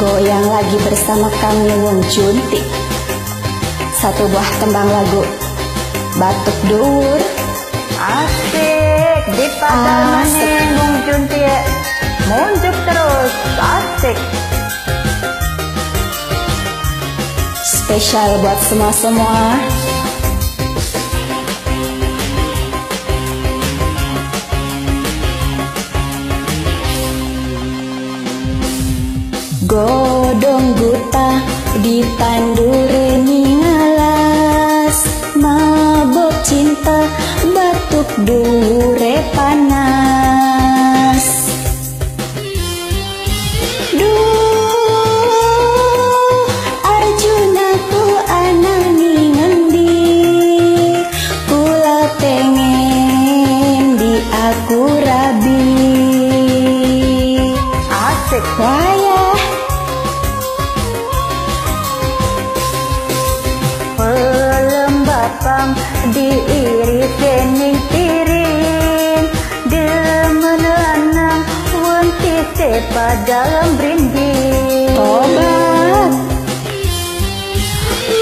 Goyang lagi bersama kami Wong Junti. Satu buah tembang lagu Batuk Dur. Asik, di padang maning Wong Junti ya. Munjuk terus, asik. Spesial buat semua-semua. Godong buta di tandure ngalas, mabok cinta batuk dure panas. Duh, Arjuna ku anani ngendi, kula pengen di aku rabi. Asik, wayah pelembapang diiris kening piring, demen lanang wenti sepadang brindi. tobat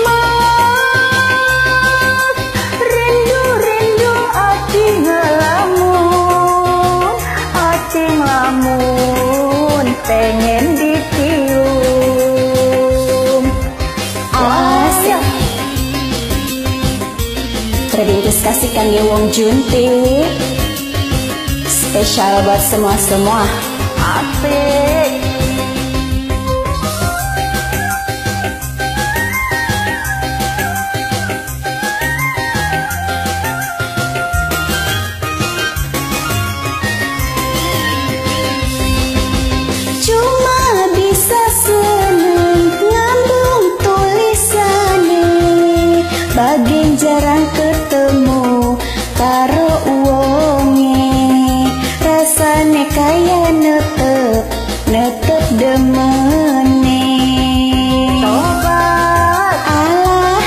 Mas, rindu-rindu ati ngelamun, pengen dicium. asik. Terdiris kasihkan di Wong Junti. Spesial buat semua-semua. Asik. Cuma bisa seneng ngambung tulisane, bagian jarang ketemu karo uwonge, rasane kaya netep demene. Tobat, Alah,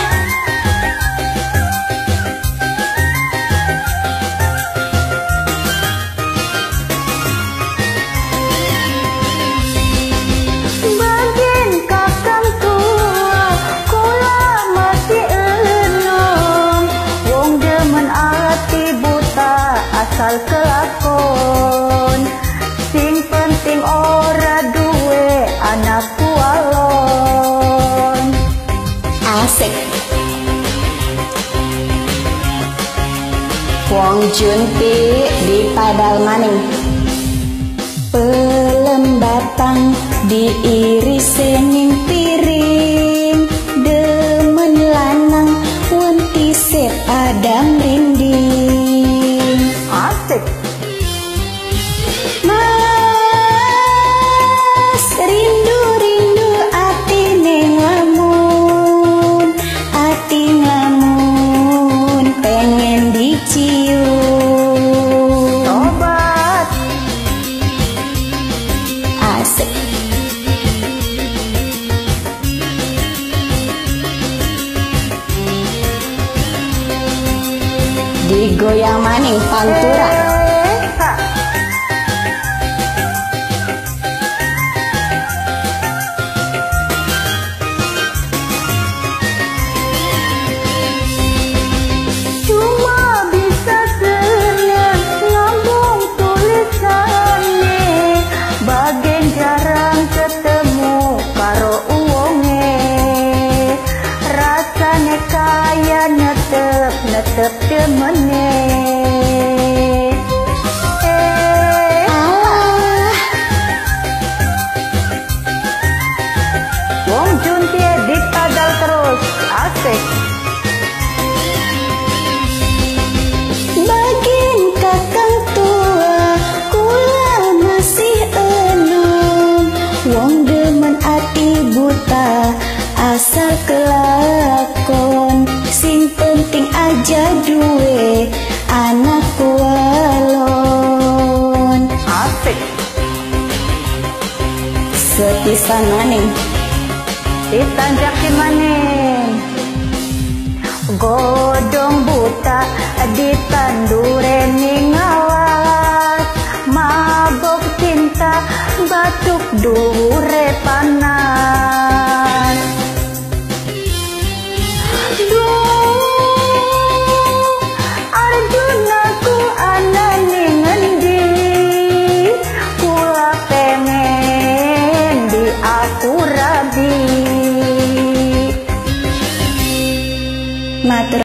bagian kakang tua, kula masih enom. Wong demen ati buta, asal kelakon. Sing penting ora duwe anak kualon. asik. Wong Junti di padal maning, pelembatang diiris ning piring, demen lanang wenti sepadang rinding. Asik, Mas, rindu-rindu ati ngelamun, pengen dicium. tobat, Asik. Digoyang maning pantura. Kak. Cuma bisa senang ngambung tulisannya, bagian jarang ketemu karo uwonge, rasane kaya netep demene. Alah, Wong Junti edit padal terus, asik. bagian kakang tua, kula masih enom. Wong demen ati buta, asal kelakon. Sing penting aja duwe anak kualon. Asik, Sepisan maning, ditanjak di maning. Godong buta ditandure ning alas, mabok cinta batuk dure panas. aku rabi. Matur